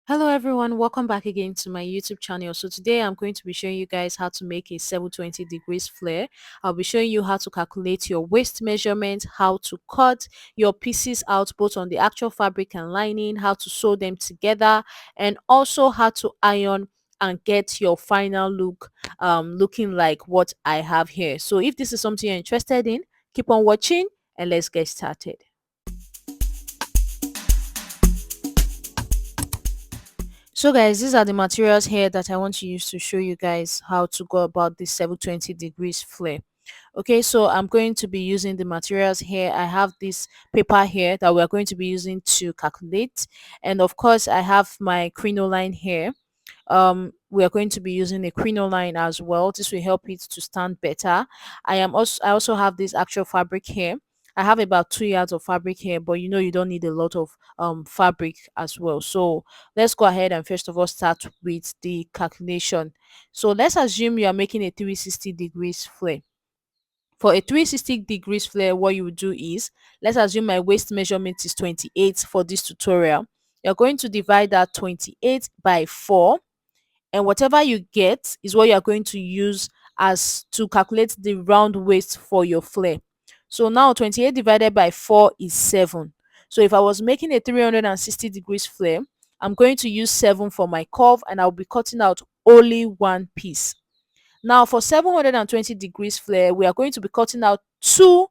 Hello everyone, welcome back again to my YouTube channel. So today I'm going to be showing you guys how to make a 720 degrees flare. I'll be showing you how to calculate your waist measurement, how to cut your pieces out both on the actual fabric and lining, how to sew them together, and also how to iron and get your final look looking like what I have here. So if this is something you're interested in, keep on watching and let's get started. So guys, these are the materials here that I want to use to show you guys how to go about this 720 degrees flare. Okay, so I'm going to be using the materials here. I have this paper here that we're going to be using to calculate, and of course I have my crinoline here. We are going to be using a crinoline as well. This will help it to stand better. I also have this actual fabric here. I have about 2 yards of fabric here, but you don't need a lot of fabric as well. So let's go ahead and first of all start with the calculation. So let's assume you are making a 360 degrees flare. For a 360 degrees flare, what you would do is, let's assume my waist measurement is 28 for this tutorial. You're going to divide that 28 by 4, and whatever you get is what you are going to use as to calculate the round waist for your flare. So now 28 divided by 4 is 7. So if I was making a 360 degrees flare, I'm going to use 7 for my curve, and I'll be cutting out only one piece. Now for 720 degrees flare, we are going to be cutting out two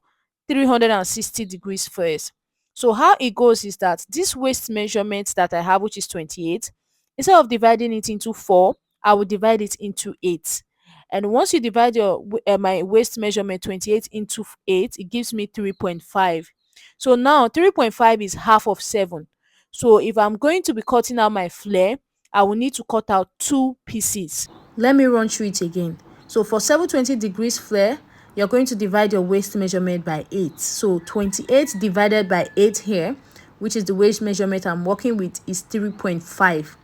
360 degrees flares. So how it goes is that this waist measurement that I have, which is 28, instead of dividing it into 4, I will divide it into 8. And once you divide my waist measurement 28 into 8, it gives me 3.5. So now 3.5 is half of 7. So if I'm going to be cutting out my flare, I will need to cut out two pieces. Let me run through it again. So for 720 degrees flare, you're going to divide your waist measurement by 8. So 28 divided by 8 here, which is the waist measurement I'm working with, is 3.5.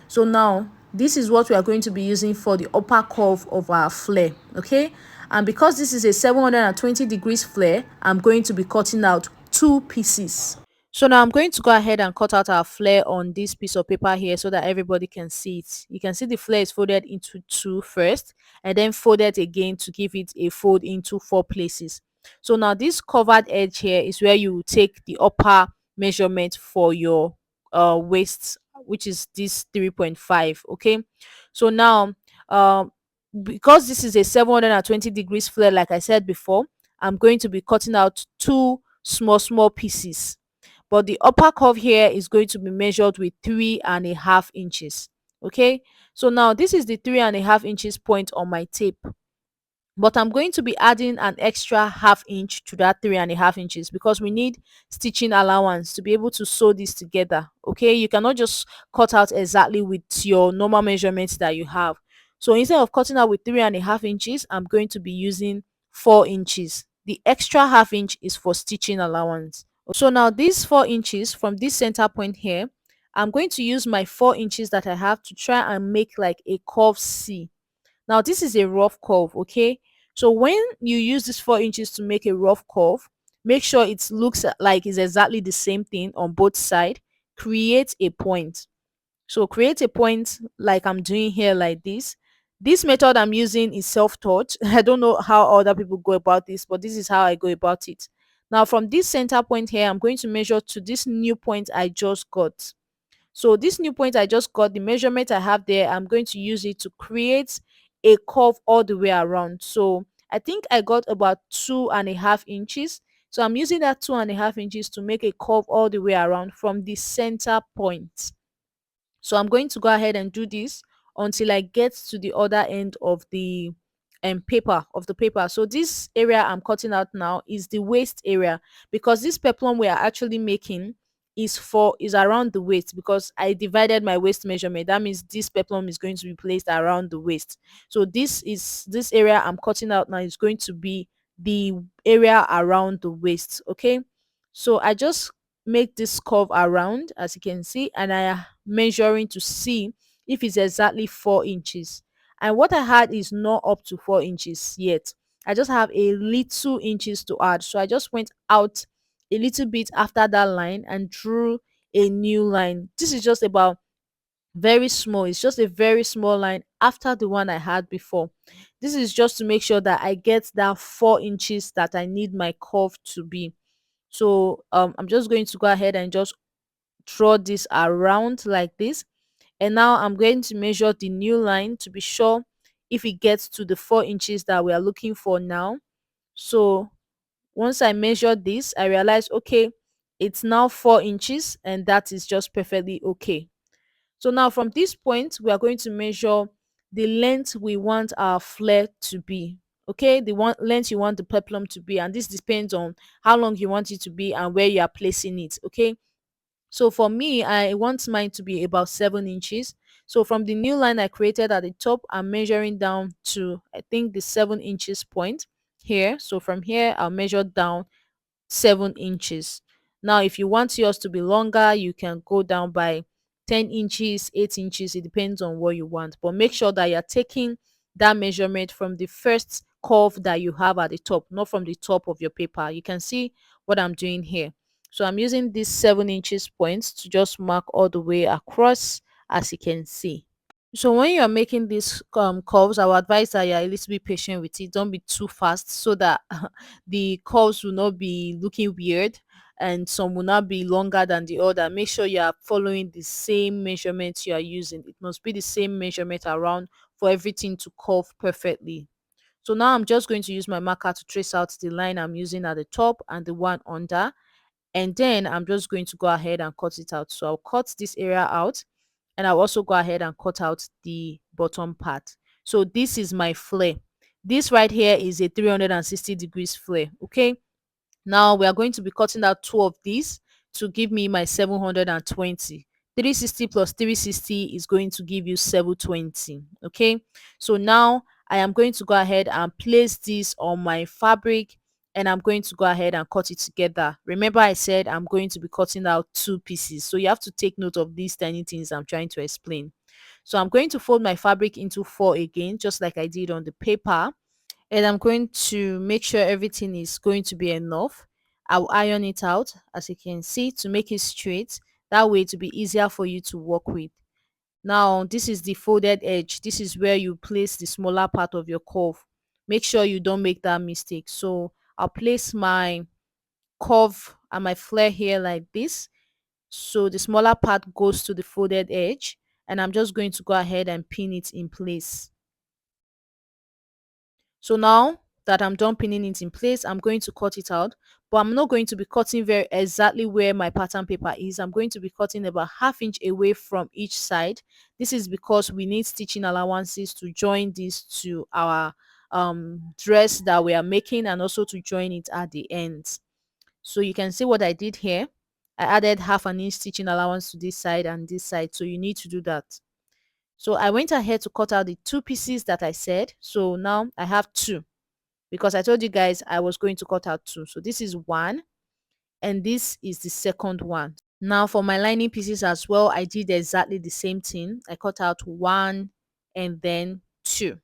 So now this is what we are going to be using for the upper curve of our flare. Okay, and because this is a 720 degrees flare, I'm going to be cutting out two pieces. So now I'm going to go ahead and cut out our flare on this piece of paper here so that everybody can see it. You can see the flare is folded into two first, and then folded again to give it a fold into four places. So now this covered edge here is where you will take the upper measurement for your waist, which is this 3.5. Okay, so now because this is a 720 degrees flare, like I said before, I'm going to be cutting out two small pieces, but the upper curve here is going to be measured with 3.5 inches. Okay, so now this is the 3.5 inches point on my tape, but I'm going to be adding an extra half inch to that 3.5 inches because we need stitching allowance to be able to sew this together. Okay, you cannot just cut out exactly with your normal measurements that you have. So instead of cutting out with 3.5 inches, I'm going to be using 4 inches. The extra half inch is for stitching allowance. So now these 4 inches from this center point here, I'm going to use my 4 inches that I have to try and make like a curve C. Now this is a rough curve. Okay, so when you use this 4 inches to make a rough curve, make sure it looks like it's exactly the same thing on both sides. Create a point. So create a point like I'm doing here, like this. This method I'm using is self-taught. I don't know how other people go about this, but this is how I go about it. Now from this center point here, I'm going to measure to this new point I just got. So this new point I just got, the measurement I have there, I'm going to use it to create a curve all the way around. So I think I got about 2.5 inches. So I'm using that 2.5 inches to make a curve all the way around from the center point. So I'm going to go ahead and do this until I get to the other end of the paper. So this area I'm cutting out now is the waist area, because this peplum we are actually making is around the waist, because I divided my waist measurement. That means this peplum is going to be placed around the waist. So this area I'm cutting out now is going to be the area around the waist. Okay, so I just make this curve around, as you can see, and I am measuring to see if it's exactly 4 inches. And what I had is not up to 4 inches yet. I just have a little inches to add. So I just went out a little bit after that line and drew a new line. This is just about Very small. It's just a very small line after the one I had before. This is just to make sure that I get that 4 inches that I need my curve to be. So I'm just going to go ahead and just draw this around like this. And now I'm going to measure the new line to be sure if it gets to the 4 inches that we are looking for now. So once I measure this, I realize, okay, it's now 4 inches, and that is just perfectly okay. So now from this point, we are going to measure the length we want our flare to be. Okay, the one length you want the peplum to be, and this depends on how long you want it to be and where you are placing it. Okay, so for me, I want mine to be about 7 inches. So from the new line I created at the top, I'm measuring down to, I think, the 7 inches point here. So from here, I'll measure down 7 inches. Now, if you want yours to be longer, you can go down by 10 inches, 8 inches. It depends on what you want. But make sure that you're taking that measurement from the first curve that you have at the top, not from the top of your paper. You can see what I'm doing here. So I'm using these 7 inches points to just mark all the way across, as you can see. So when you're making these curves, I would advise that you're a little bit patient with it. Don't be too fast so that the curves will not be looking weird and some will not be longer than the other. Make sure you are following the same measurements you are using. It must be the same measurement around for everything to curve perfectly. So now I'm just going to use my marker to trace out the line I'm using at the top and the one under, and then I'm just going to go ahead and cut it out. So I'll cut this area out, and I'll also go ahead and cut out the bottom part. So this is my flare. This right here is a 360 degrees flare. Okay, now we are going to be cutting out two of these to give me my 720. 360 plus 360 is going to give you 720. Okay, so now I am going to go ahead and place this on my fabric, and I'm going to go ahead and cut it together. Remember, I said I'm going to be cutting out two pieces, so you have to take note of these tiny things I'm trying to explain. So I'm going to fold my fabric into four again, just like I did on the paper, and I'm going to make sure everything is going to be enough. I'll iron it out, as you can see, to make it straight. That way to be easier for you to work with. Now, this is the folded edge. This is where you place the smaller part of your curve. Make sure you don't make that mistake. So I'll place my curve and my flare here like this. So the smaller part goes to the folded edge, and I'm just going to go ahead and pin it in place. So now that I'm done pinning it in place, I'm going to cut it out, but I'm not going to be cutting very exactly where my pattern paper is. I'm going to be cutting about ½ inch away from each side. This is because we need stitching allowances to join this to our dress that we are making, and also to join it at the ends. So you can see what I did here. I added ½ inch stitching allowance to this side and this side, so you need to do that. So I went ahead to cut out the two pieces that I said. So now I have two, because I told you guys I was going to cut out two. So this is one, and this is the second one. Now for my lining pieces as well, I did exactly the same thing. I cut out one and then two.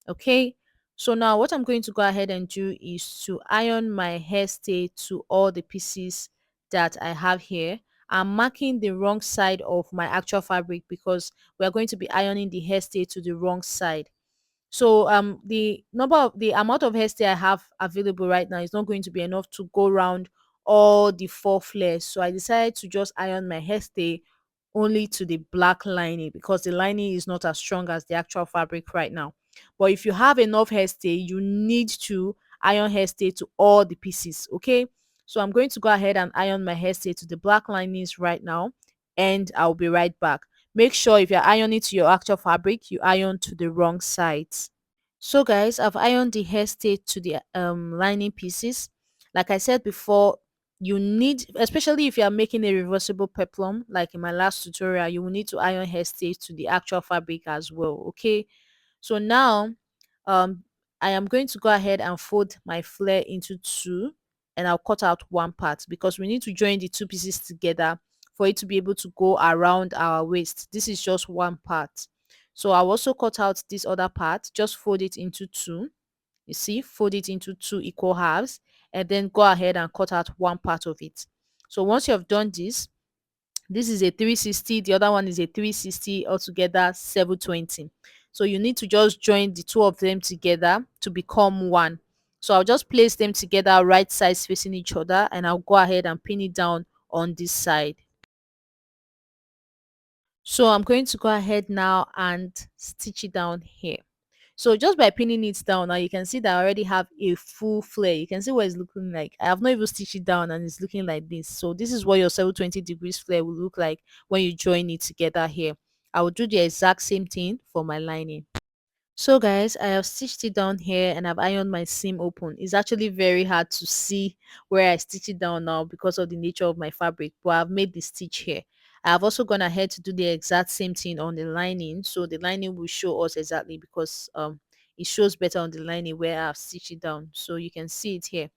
Okay, so now what I'm going to go ahead and do is to iron my hairstay to all the pieces that I have here. I'm marking the wrong side of my actual fabric because we're going to be ironing the hairstay to the wrong side. So the amount of hairstay I have available right now is not going to be enough to go around all the four flares. So I decided to just iron my hairstay only to the black lining, because the lining is not as strong as the actual fabric right now. But if you have enough hairstay, you need to iron hairstay to all the pieces. Okay. So I'm going to go ahead and iron my hairstay to the black linings right now, and I'll be right back. Make sure if you're ironing to your actual fabric, you iron to the wrong sides. So guys, I've ironed the hairstay to the lining pieces. Like I said before, you need, especially if you are making a reversible peplum, like in my last tutorial, you will need to iron hairstay to the actual fabric as well. Okay. So now um I am going to go ahead and fold my flare into two, and I'll cut out one part because we need to join the two pieces together for it to be able to go around our waist. This is just one part. So I'll also cut out this other part, just fold it into two. You see, fold it into two equal halves, and then go ahead and cut out one part of it. So once you have done this, This is a 360, the other one is a 360, altogether 720. So you need to just join the two of them together to become one. So I'll just place them together right sides facing each other, and I'll go ahead and pin it down on this side. So I'm going to go ahead now and stitch it down here. So just by pinning it down now, you can see that I already have a full flare. You can see what it's looking like. I have not even stitched it down and it's looking like this. So this is what your 720 degrees flare will look like when you join it together here. I will do the exact same thing for my lining. So guys, I have stitched it down here and I've ironed my seam open. It's actually very hard to see where I stitch it down now because of the nature of my fabric, but I've made the stitch here. I have also gone ahead to do the exact same thing on the lining, so the lining will show us exactly, because it shows better on the lining where I've stitched it down. So you can see it here.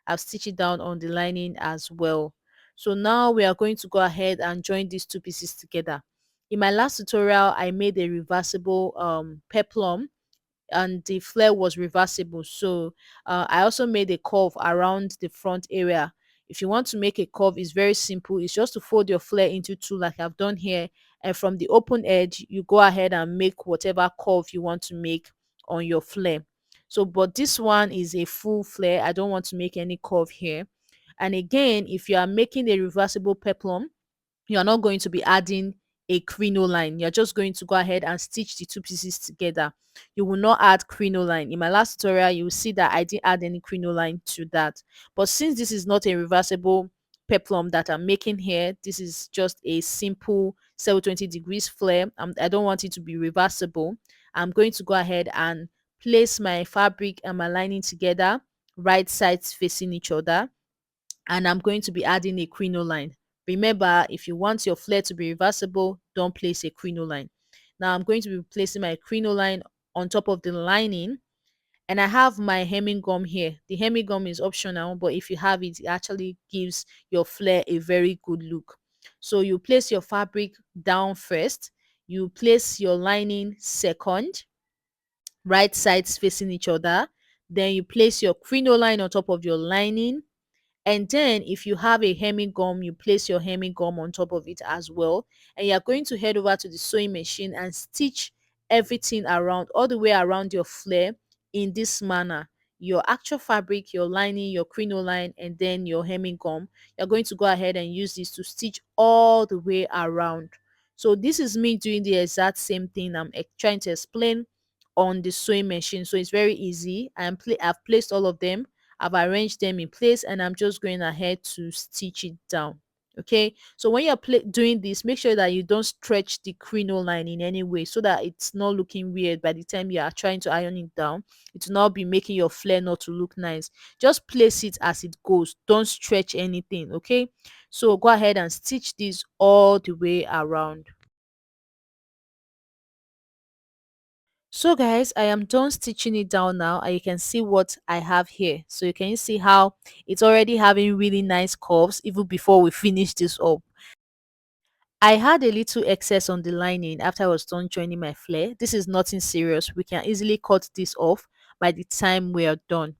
I've stitched it down on the lining as well. So now we are going to go ahead and join these two pieces together. In my last tutorial, I made a reversible peplum, and the flare was reversible. So I also made a curve around the front area. If you want to make a curve, it's very simple. It's just to fold your flare into two like I've done here, and from the open edge you go ahead and make whatever curve you want to make on your flare. So but this one is a full flare. I don't want to make any curve here. And again, if you are making a reversible peplum, you're not going to be adding a crinoline. You're just going to go ahead and stitch the two pieces together. You will not add crinoline. In my last tutorial, you will see that I didn't add any crinoline to that. But since this is not a reversible peplum that I'm making here, this is just a simple 720 degrees flare. I don't want it to be reversible. I'm going to go ahead and place my fabric and my lining together, right sides facing each other, and I'm going to be adding a crinoline. Remember, if you want your flare to be reversible, don't place a crinoline. Now I'm going to be placing my crinoline on top of the lining, and I have my hemming gum here. The hemming gum is optional, but if you have it, it actually gives your flare a very good look. So you place your fabric down first, you place your lining second, right sides facing each other. Then you place your crinoline on top of your lining, and then if you have a hemming gum, you place your hemming gum on top of it as well. And you're going to head over to the sewing machine and stitch everything around, all the way around your flare in this manner. Your actual fabric, your lining, your crinoline, and then your hemming gum. You're going to go ahead and use this to stitch all the way around. So this is me doing the exact same thing I'm trying to explain on the sewing machine. So it's very easy. I've placed all of them, I've arranged them in place, and I'm just going ahead to stitch it down. Okay, so when you're doing this, make sure that you don't stretch the crinoline in any way, so that it's not looking weird by the time you are trying to iron it down. It will not be making your flare not to look nice. Just place it as it goes, don't stretch anything. Okay, so go ahead and stitch this all the way around. So guys, I am done stitching it down now, and you can see what I have here. So you can see how it's already having really nice curves even before we finish this up. I had a little excess on the lining after I was done joining my flare. This is nothing serious. We can easily cut this off by the time we are done.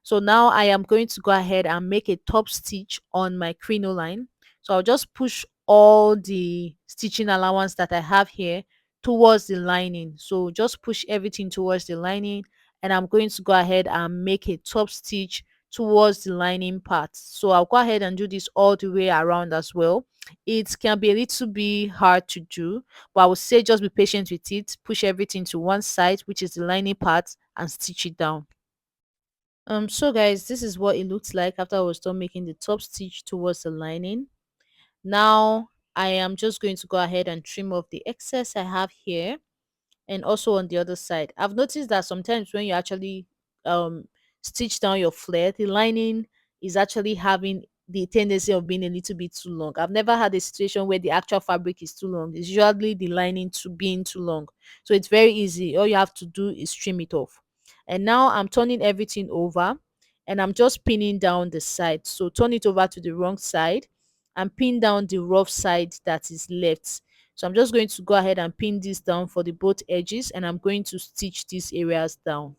So now I am going to go ahead and make a top stitch on my crinoline. So I'll just push all the stitching allowance that I have here towards the lining. So just push everything towards the lining, and I'm going to go ahead and make a top stitch towards the lining part. So I'll go ahead and do this all the way around as well. It can be a little bit hard to do, but I would say just be patient with it. Push everything to one side, which is the lining part, and stitch it down. So guys, this is what it looks like after I was done making the top stitch towards the lining. Now I am just going to go ahead and trim off the excess I have here, and also on the other side. I've noticed that sometimes when you actually um stitch down your flare, the lining is actually having the tendency of being a little bit too long. I've never had a situation where the actual fabric is too long. It's usually the lining to being too long. So it's very easy. All you have to do is trim it off. And now I'm turning everything over, and I'm just pinning down the side. So turn it over to the wrong side and pin down the rough side that is left. So I'm just going to go ahead and pin this down for the both edges, and I'm going to stitch these areas down.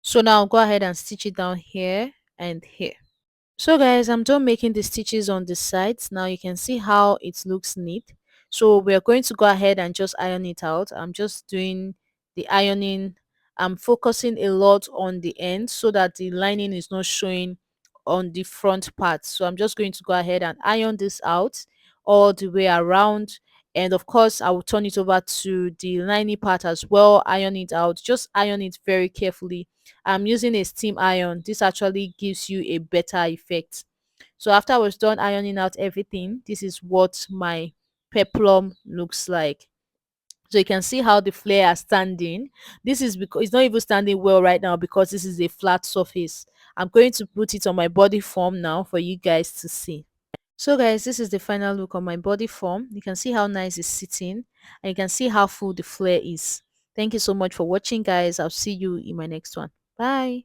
So now I'll go ahead and stitch it down here and here. So guys, I'm done making the stitches on the sides. Now you can see how it looks neat. So we are going to go ahead and just iron it out. I'm just doing the ironing. I'm focusing a lot on the end so that the lining is not showing on the front part. So I'm just going to go ahead and iron this out all the way around. And of course, I will turn it over to the lining part as well. Iron it out. Just iron it very carefully. I'm using a steam iron. This actually gives you a better effect. So after I was done ironing out everything, this is what my peplum looks like. So you can see how the flare are standing. This is because it's not even standing well right now because this is a flat surface. I'm going to put it on my body form now for you guys to see. So guys, this is the final look on my body form. You can see how nice it's sitting and you can see how full the flare is. Thank you so much for watching guys. I'll see you in my next one. Bye.